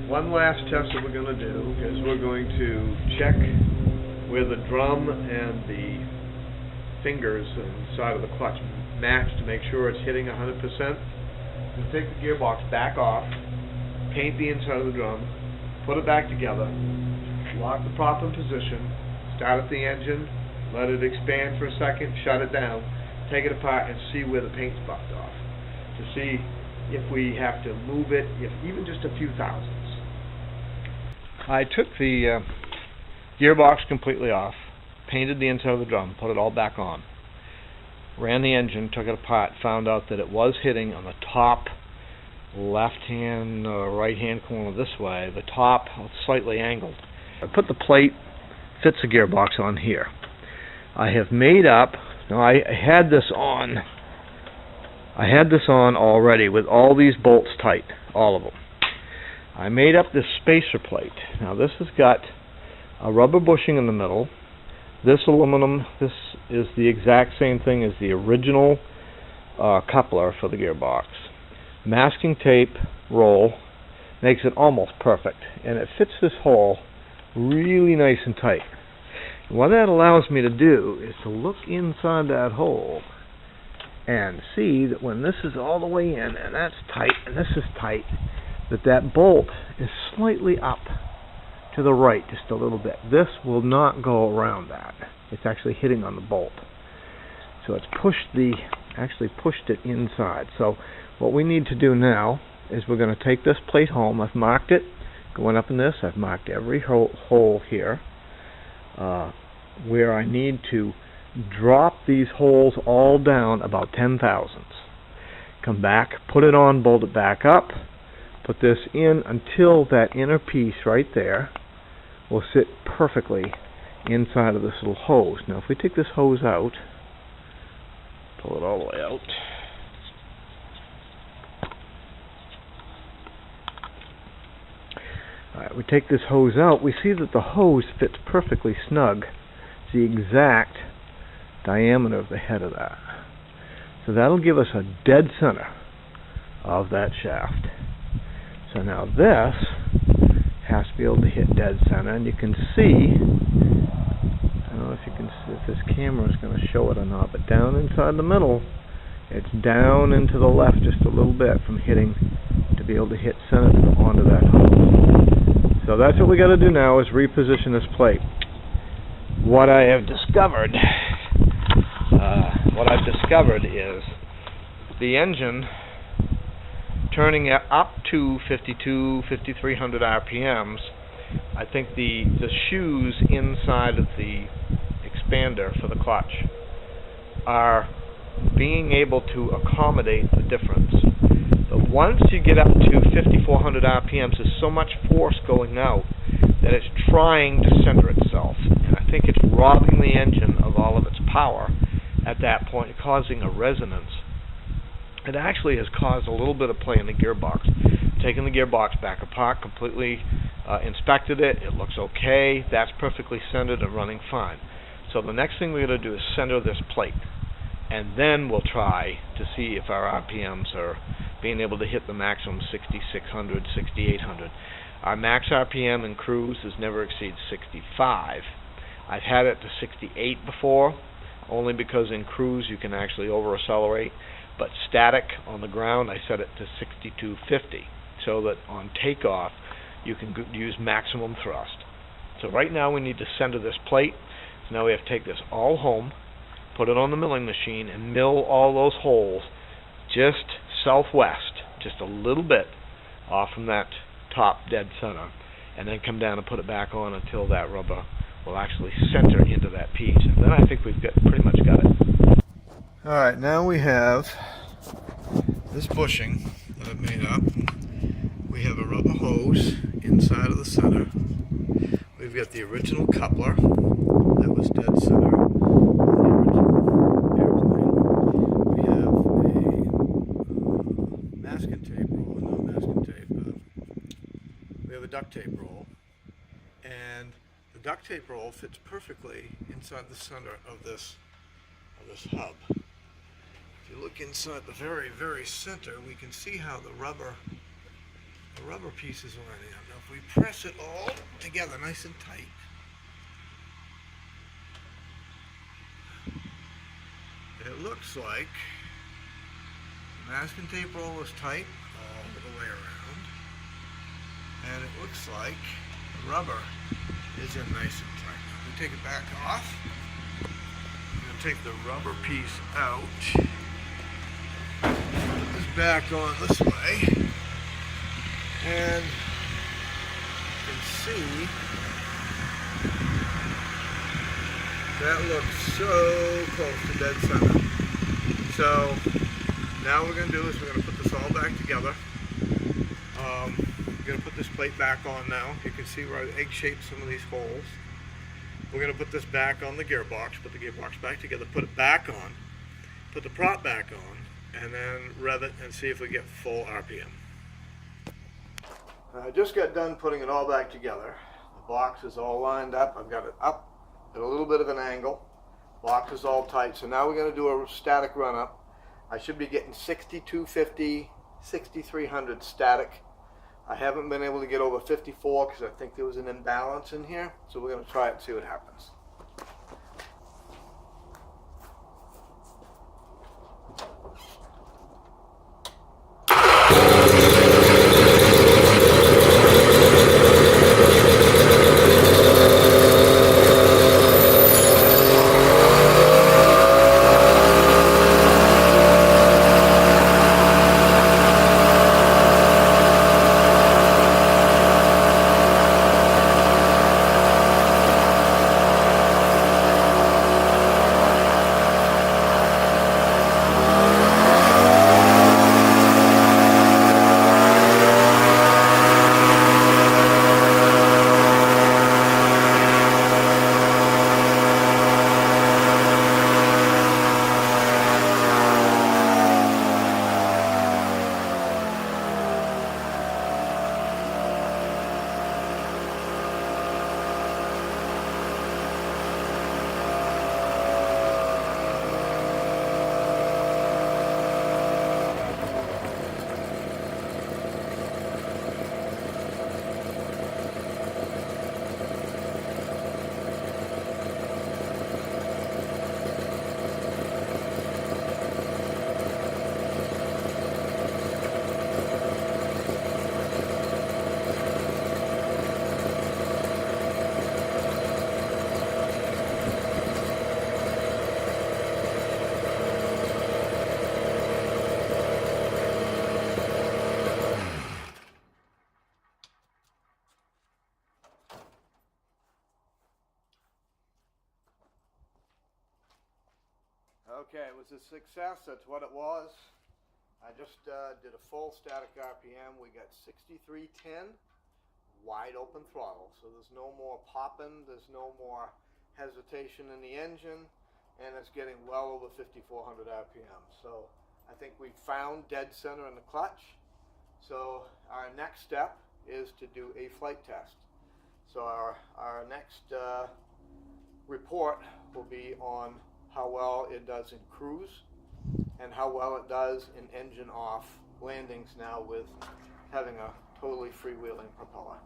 One last test that we're going to do is we're going to check where the drum and the fingers inside of the clutch match to make sure it's hitting 100%. We'll take the gearbox back off, paint the inside of the drum, put it back together, lock the prop in position, start up the engine, let it expand for a second, shut it down, take it apart and see where the paint's buffed off, to see if we have to move it, if even just a few thousandths. I took the gearbox completely off, painted the inside of the drum, put it all back on, ran the engine, took it apart, found out that it was hitting on the top left-hand, right-hand corner this way, the top slightly angled. I put the plate, fits the gearbox on here. I have made up, now I had this on already with all these bolts tight, all of them. I made up this spacer plate. Now this has got a rubber bushing in the middle. This aluminum, this is the exact same thing as the original coupler for the gearbox. Masking tape roll makes it almost perfect, and it fits this hole really nice and tight. What that allows me to do is to look inside that hole and see that when this is all the way in, and that's tight, and this is tight, that bolt is slightly up to the right just a little bit. This will not go around that. It's actually hitting on the bolt. So it's actually pushed it inside. So what we need to do now is we're going to take this plate home. I've marked it going up in this. I've marked every hole here where I need to drop these holes all down about 10 thousandths. Come back, put it on, bolt it back up, put this in until that inner piece right there will sit perfectly inside of this little hose. Now if we take this hose out, pull it all the way out, we take this hose out, we see that the hose fits perfectly snug. It's the exact diameter of the head of that. So that'll give us a dead center of that shaft. So now this has to be able to hit dead center, and you can see, I don't know if you can see if this camera is going to show it or not, but down inside the middle, it's down into the left just a little bit from hitting to be able to hit center onto that hose. So that's what we got to do now, is reposition this plate. What I have discovered, is the engine turning it up to 5,300 RPMs. I think the shoes inside of the expander for the clutch are being able to accommodate the difference. But once you get up to 5,400 RPMs, there's so much force going out that it's trying to center itself. And I think it's robbing the engine of all of its power at that point, causing a resonance. It actually has caused a little bit of play in the gearbox. Taken the gearbox back apart, completely inspected it. It looks okay. That's perfectly centered and running fine. So the next thing we're going to do is center this plate. And then we'll try to see if our RPMs are being able to hit the maximum 6,600, 6,800. Our max RPM in cruise has never exceeded 65. I've had it to 68 before, only because in cruise you can actually over-accelerate. But static on the ground, I set it to 6250, so that on takeoff you can use maximum thrust. So right now we need to center this plate. So now we have to take this all home, put it on the milling machine, and mill all those holes just southwest, just a little bit off from that top dead center, and then come down and put it back on until that rubber will actually center into that piece. And then I think we've pretty much got it. Alright, now we have this bushing that I've made up. We have a rubber hose inside of the center. We've got the original coupler that was dead center on the original airplane. We have a masking tape roll, no masking tape. We have a duct tape roll, and the duct tape roll fits perfectly inside the center of this hub. If you look inside the very, very center, we can see how the rubber the rubber piece is lining up. Now if we press it all together nice and tight, it looks like the masking tape roll is tight all the way around, and it looks like the rubber is in nice and tight. Now we take it back off. I'm going to take the rubber piece out, put this back on this way, and you can see that looks so close to dead center. So now what we're going to do is we're going to put this all back together. We're going to put this plate back on now. You can see where I've egg-shaped some of these holes. We're going to put this back on the gearbox, put the gearbox back together, put it back on, put the prop back on, and then rev it and see if we get full RPM. I just got done putting it all back together. The box is all lined up. I've got it up at a little bit of an angle. Box is all tight. So now we're going to do a static run up. I should be getting 6250, 6300 static. I haven't been able to get over 54 because I think there was an imbalance in here. So we're going to try it and see what happens. Okay, it was a success. That's what it was. I just did a full static RPM. We got 6310 wide open throttle. So there's no more popping. There's no more hesitation in the engine. And it's getting well over 5400 RPM. So I think we found dead center in the clutch. So our next step is to do a flight test. So our next report will be on how well it does in cruise and how well it does in engine off landings now with having a totally freewheeling propeller.